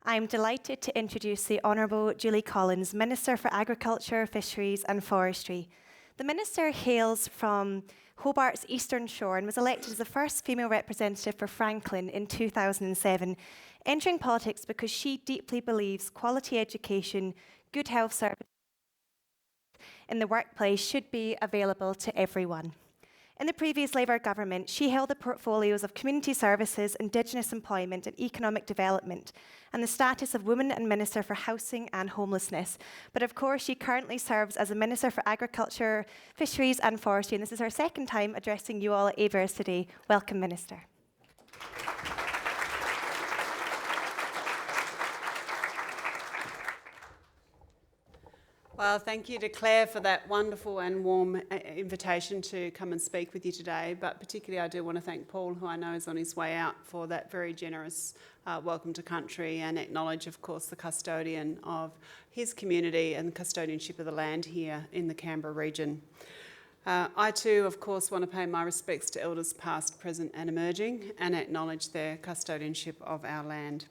I am delighted to introduce the Honourable Julie Collins, Minister for Agriculture, Fisheries and Forestry. The Minister hails from Hobart's Eastern Shore and was elected as the first female representative for Franklin in 2007, entering politics because she deeply believes quality education, good health services in the workplace should be available to everyone. In the previous Labour government, she held the portfolios of Community Services, Indigenous Employment and Economic Development, and the status of Women and Minister for Housing and Homelessness. But of course, she currently serves as a Minister for Agriculture, Fisheries and Forestry, and this is her second time addressing you all at ABARES today. Welcome, Minister. Well, thank you to Claire for that wonderful and warm invitation to come and speak with you today. But particularly I do want to thank Paul, who I know is on his way out, for that very generous welcome to country, and acknowledge, of course, the custodian of his community and the custodianship of the land here in the Canberra region. I too, of course, want to pay my respects to elders past, present and emerging, and acknowledge their custodianship of our land.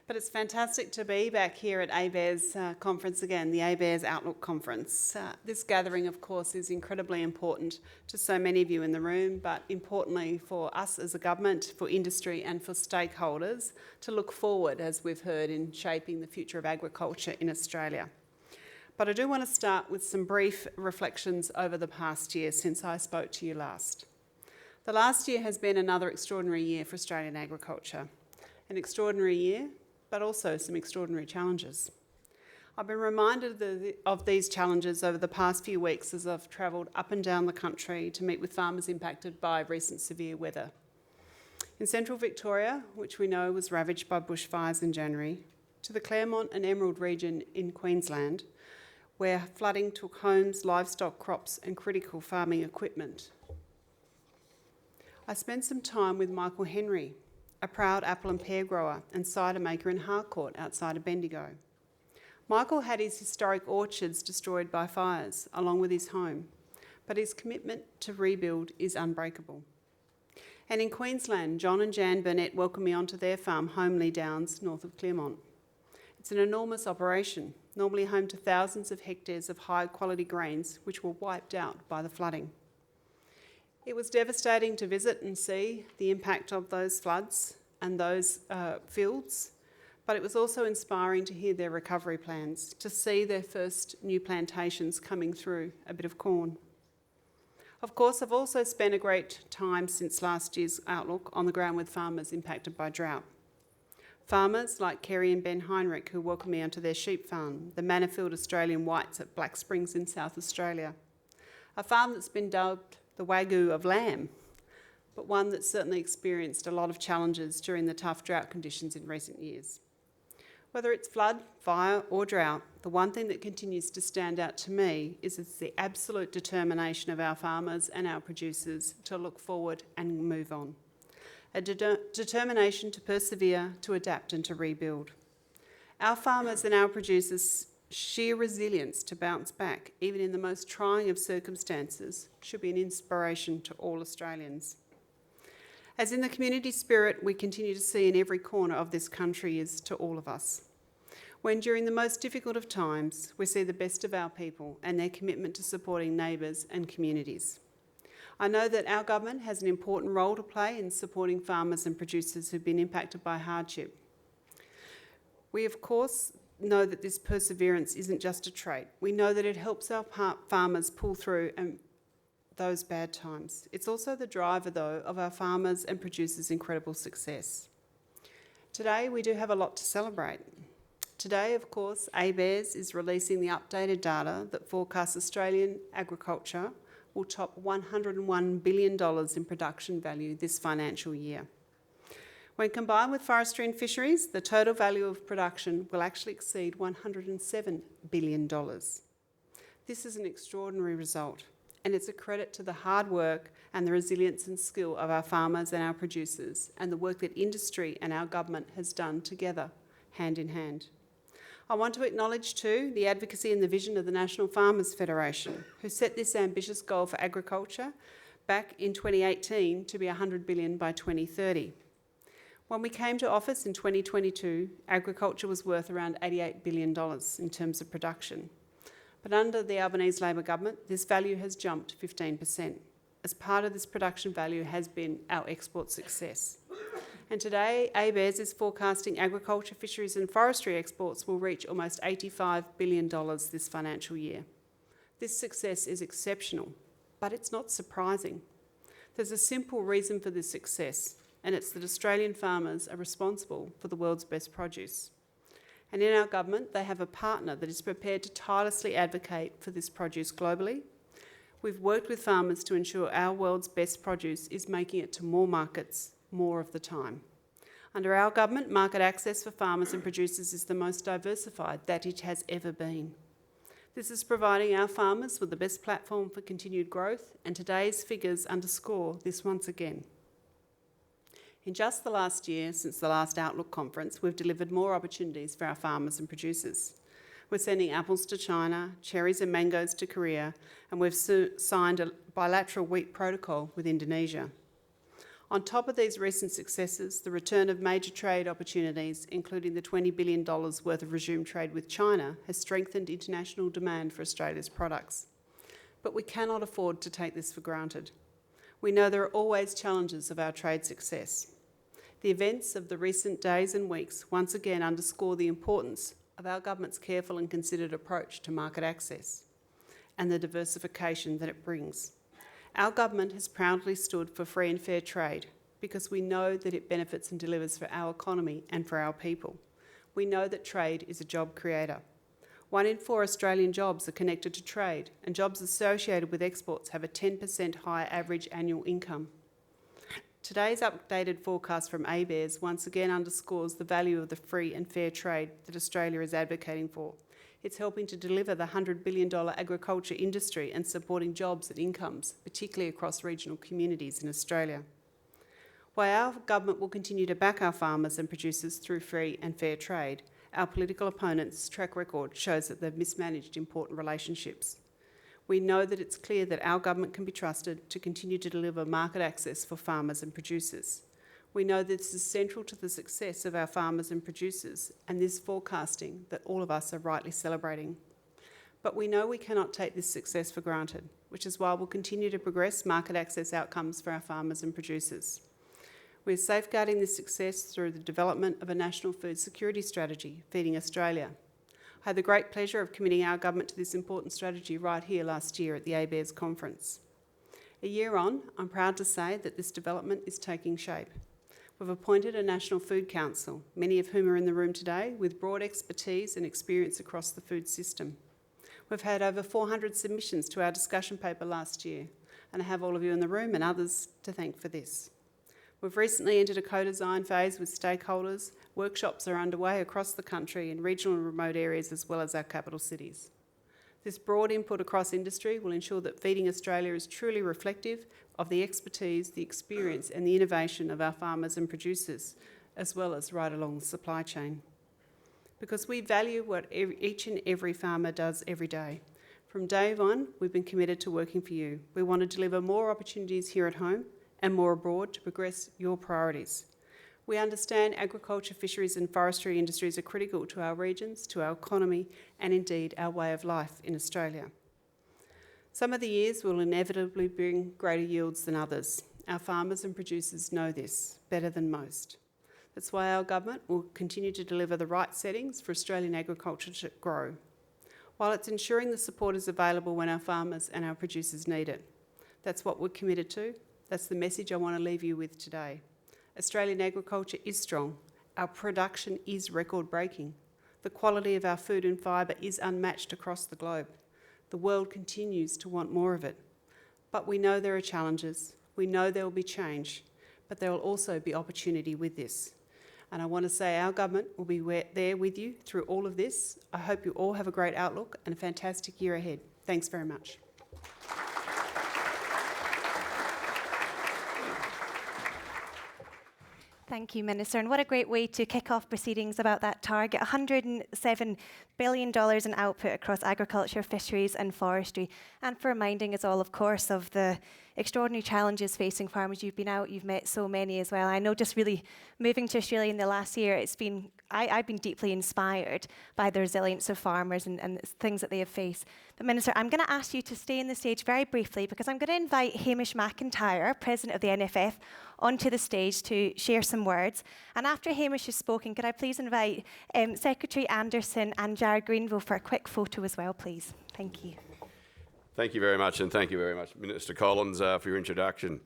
But it's fantastic to be back here at ABARES conference again, the ABARES Outlook conference. This gathering, of course, is incredibly important to so many of you in the room, but importantly for us as a government, for industry and for stakeholders to look forward, as we've heard, in shaping the future of agriculture in Australia. But I do want to start with some brief reflections over the past year since I spoke to you last. The last year has been another extraordinary year for Australian agriculture. An extraordinary year, but also some extraordinary challenges. I've been reminded of these challenges over the past few weeks as I've travelled up and down the country to meet with farmers impacted by recent severe weather. In central Victoria, which we know was ravaged by bushfires in January, to the Claremont and Emerald region in Queensland, where flooding took homes, livestock, crops and critical farming equipment. I spent some time with Michael Henry, a proud apple and pear grower and cider maker in Harcourt outside of Bendigo. Michael had his historic orchards destroyed by fires, along with his home, but his commitment to rebuild is unbreakable. And in Queensland, John and Jan Burnett welcomed me onto their farm, Homely Downs, north of Claremont. It's an enormous operation, normally home to thousands of hectares of high-quality grains, which were wiped out by the flooding. It was devastating to visit and see the impact of those floods and those fields, but it was also inspiring to hear their recovery plans, to see their first new plantations coming through a bit of corn. Of course, I've also spent a great time since last year's Outlook on the ground with farmers impacted by drought. Farmers like Kerry and Ben Heinrich, who welcomed me onto their sheep farm, the Mannafield Australian Whites at Black Springs in South Australia, a farm that's been dubbed the Wagyu of lamb, but one that certainly experienced a lot of challenges during the tough drought conditions in recent years. Whether it's flood, fire or drought, the one thing that continues to stand out to me is the absolute determination of our farmers and our producers to look forward and move on. A determination to persevere, to adapt and to rebuild. Our farmers and our producers' sheer resilience to bounce back, even in the most trying of circumstances, should be an inspiration to all Australians. As in the community spirit we continue to see in every corner of this country is to all of us. When during the most difficult of times, we see the best of our people and their commitment to supporting neighbours and communities. I know that our government has an important role to play in supporting farmers and producers who've been impacted by hardship. We, of course, know that this perseverance isn't just a trait. We know that it helps our farmers pull through those bad times. It's also the driver, though, of our farmers and producers' incredible success. Today, we do have a lot to celebrate. Today, of course, ABARES is releasing the updated data that forecasts Australian agriculture will top $101 billion in production value this financial year. When combined with forestry and fisheries, the total value of production will actually exceed $107 billion. This is an extraordinary result, and it's a credit to the hard work and the resilience and skill of our farmers and our producers, and the work that industry and our government has done together, hand in hand. I want to acknowledge too the advocacy and the vision of the National Farmers Federation, who set this ambitious goal for agriculture back in 2018 to be $100 billion by 2030. When we came to office in 2022, agriculture was worth around $88 billion in terms of production. But under the Albanese Labor government, this value has jumped 15%. As part of this production value has been our export success. And today, ABARES is forecasting agriculture, fisheries and forestry exports will reach almost $85 billion this financial year. This success is exceptional, but it's not surprising. There's a simple reason for this success, and it's that Australian farmers are responsible for the world's best produce. And in our government, they have a partner that is prepared to tirelessly advocate for this produce globally. We've worked with farmers to ensure our world's best produce is making it to more markets more of the time. Under our government, market access for farmers and producers is the most diversified that it has ever been. This is providing our farmers with the best platform for continued growth, and today's figures underscore this once again. In just the last year, since the last Outlook conference, we've delivered more opportunities for our farmers and producers. We're sending apples to China, cherries and mangoes to Korea, and we've signed a bilateral wheat protocol with Indonesia. On top of these recent successes, the return of major trade opportunities, including the $20 billion worth of resumed trade with China, has strengthened international demand for Australia's products. But we cannot afford to take this for granted. We know there are always challenges of our trade success. The events of the recent days and weeks once again underscore the importance of our government's careful and considered approach to market access and the diversification that it brings. Our government has proudly stood for free and fair trade because we know that it benefits and delivers for our economy and for our people. We know that trade is a job creator. 1 in 4 Australian jobs are connected to trade, and jobs associated with exports have a 10% higher average annual income. Today's updated forecast from ABARES once again underscores the value of the free and fair trade that Australia is advocating for. It's helping to deliver the $100 billion agriculture industry and supporting jobs and incomes, particularly across regional communities in Australia. While our government will continue to back our farmers and producers through free and fair trade, our political opponents' track record shows that they've mismanaged important relationships. We know that it's clear that our government can be trusted to continue to deliver market access for farmers and producers. We know that this is central to the success of our farmers and producers and this forecasting that all of us are rightly celebrating. But we know we cannot take this success for granted, which is why we'll continue to progress market access outcomes for our farmers and producers. We're safeguarding this success through the development of a national food security strategy, Feeding Australia. I had the great pleasure of committing our government to this important strategy right here last year at the ABARES conference. A year on, I'm proud to say that this development is taking shape. We've appointed a National Food Council, many of whom are in the room today, with broad expertise and experience across the food system. We've had over 400 submissions to our discussion paper last year, and I have all of you in the room and others to thank for this. We've recently entered a co-design phase with stakeholders. Workshops are underway across the country in regional and remote areas as well as our capital cities. This broad input across industry will ensure that Feeding Australia is truly reflective of the expertise, the experience and the innovation of our farmers and producers, as well as right along the supply chain. Because we value what each and every farmer does every day. From day one, we've been committed to working for you. We want to deliver more opportunities here at home and more abroad to progress your priorities. We understand agriculture, fisheries and forestry industries are critical to our regions, to our economy and indeed our way of life in Australia. Some of the years will inevitably bring greater yields than others. Our farmers and producers know this better than most. That's why our government will continue to deliver the right settings for Australian agriculture to grow, while it's ensuring the support is available when our farmers and our producers need it. That's what we're committed to. That's the message I want to leave you with today. Australian agriculture is strong. Our production is record-breaking. The quality of our food and fibre is unmatched across the globe. The world continues to want more of it. But we know there are challenges. We know there will be change, but there will also be opportunity with this. And I want to say our government will be there with you through all of this. I hope you all have a great outlook and a fantastic year ahead. Thanks very much. Thank you, Minister. And what a great way to kick off proceedings about that target. $107 billion in output across agriculture, fisheries and forestry. And for reminding us all, of course, of the extraordinary challenges facing farmers. You've been out, you've met so many as well. I know just really moving to Australia in the last year, I've been deeply inspired by the resilience of farmers and things that they have faced. But Minister, I'm going to ask you to stay on the stage very briefly because I'm going to invite Hamish McIntyre, President of the NFF, onto the stage to share some words. And after Hamish has spoken, could I please invite Secretary Anderson and Jared Greenville for a quick photo as well, please? Thank you. Thank you very much, and thank you very much, Minister Collins, for your introduction.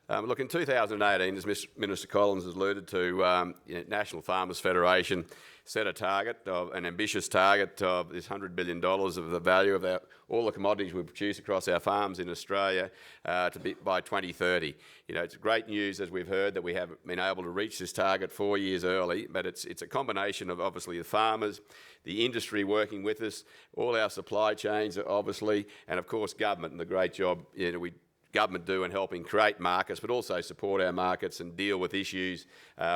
Look, in 2018, as Minister Collins has alluded to, National Farmers Federation set a target, an ambitious target of this $100 billion of the value of all the commodities we produce across our farms in Australia to be by 2030. It's great news, as we've heard, that we have been able to reach this target 4 years early, but it's a combination of obviously the farmers, the industry working with us, all our supply chains obviously, and of course government and the great job government do in helping create markets, but also support our markets and deal with issues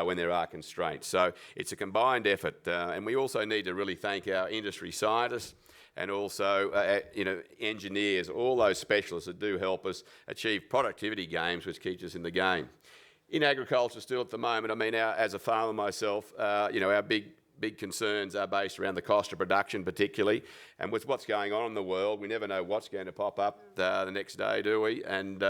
when there are constraints. So it's a combined effort, and we also need to really thank our industry scientists and also engineers, all those specialists that do help us achieve productivity gains, which keeps us in the game. In agriculture still at the moment, as a farmer myself, our big concerns are based around the cost of production particularly, and with what's going on in the world, we never know what's going to pop up the next day, do we? And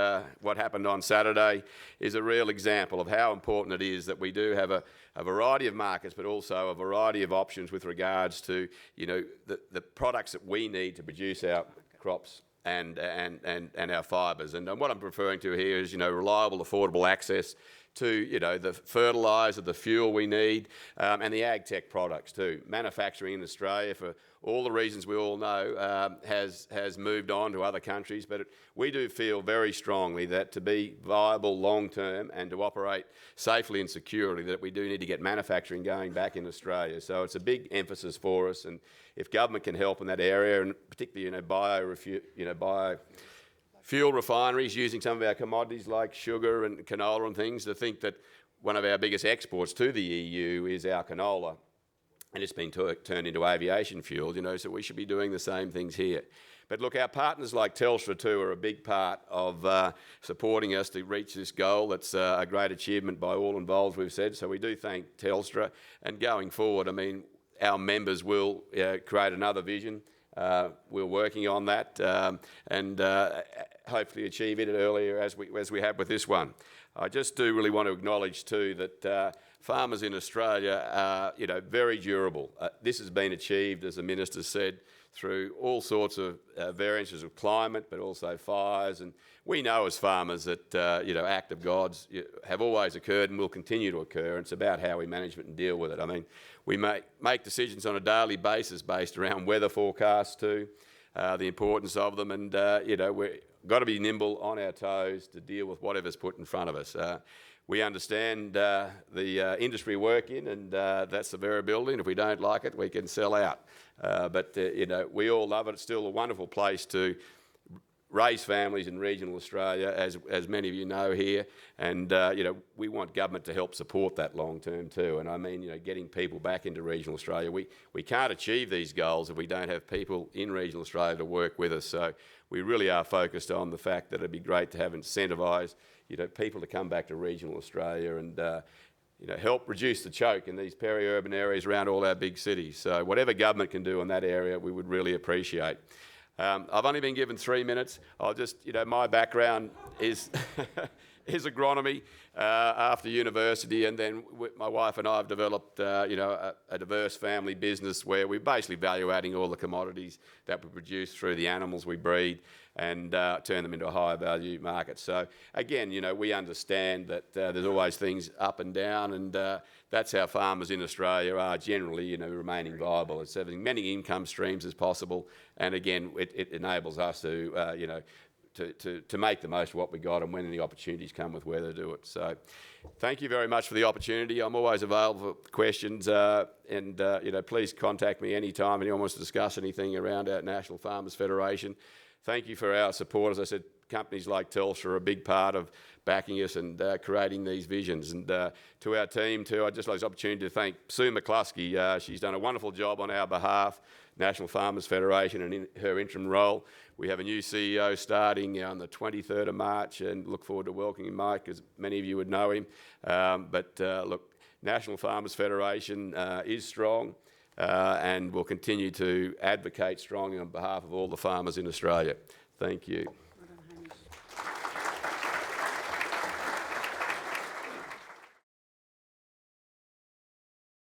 what happened on Saturday is a real example of how important it is that we do have a variety of markets, but also a variety of options with regards to the products that we need to produce our crops and our fibres. And what I'm referring to here is reliable, affordable access to the fertiliser, the fuel we need, and the ag tech products too. Manufacturing in Australia, for all the reasons we all know, has moved on to other countries, but we do feel very strongly that to be viable long term and to operate safely and securely, that we do need to get manufacturing going back in Australia. So it's a big emphasis for us, and if government can help in that area, and particularly fuel refineries using some of our commodities like sugar and canola and things, to think that one of our biggest exports to the EU is our canola, and it's been turned into aviation fuel, so we should be doing the same things here. But look, our partners like Telstra too are a big part of supporting us to reach this goal. That's a great achievement by all involved, we've said, so we do thank Telstra. And going forward, our members will create another vision. We're working on that and hopefully achieve it earlier as we have with this one. I just do really want to acknowledge too that farmers in Australia are very durable. This has been achieved, as the Minister said, through all sorts of variances of climate, but also fires. And we know as farmers that act of God's have always occurred and will continue to occur. And it's about how we manage it and deal with it. We make decisions on a daily basis based around weather forecasts too, the importance of them, and we've got to be nimble on our toes to deal with whatever's put in front of us. We understand the industry we work in, and that's the variability, and if we don't like it, we can sell out. But we all love it. It's still a wonderful place to raise families in regional Australia, as many of you know here, and we want government to help support that long term too. And getting people back into regional Australia, we can't achieve these goals if we don't have people in regional Australia to work with us. So we really are focused on the fact that it'd be great to have incentivised people to come back to regional Australia and help reduce the choke in these peri-urban areas around all our big cities. So whatever government can do in that area, we would really appreciate. I've only been given 3 minutes. I'll just, my background is is agronomy after university, and then my wife and I have developed, a diverse family business where we're basically value-adding all the commodities that we produce through the animals we breed and turn them into a higher value market. So again, we understand that there's always things up and down, and that's how farmers in Australia are generally, remaining viable. It's having many income streams as possible, and again, it enables us to, to make the most of what we got and when any opportunities come with where to do it. So thank you very much for the opportunity. I'm always available for questions, and please contact me anytime anyone wants to discuss anything around our National Farmers Federation. Thank you for our support. As I said, companies like Telstra are a big part of backing us and creating these visions. And to our team too, I'd just like this opportunity to thank Sue McCluskey. She's done a wonderful job on our behalf, National Farmers Federation, and in her interim role. We have a new CEO starting on the 23rd of March, and look forward to welcoming Mike, as many of you would know him. Look, National Farmers Federation is strong and will continue to advocate strongly on behalf of all the farmers in Australia. Thank you.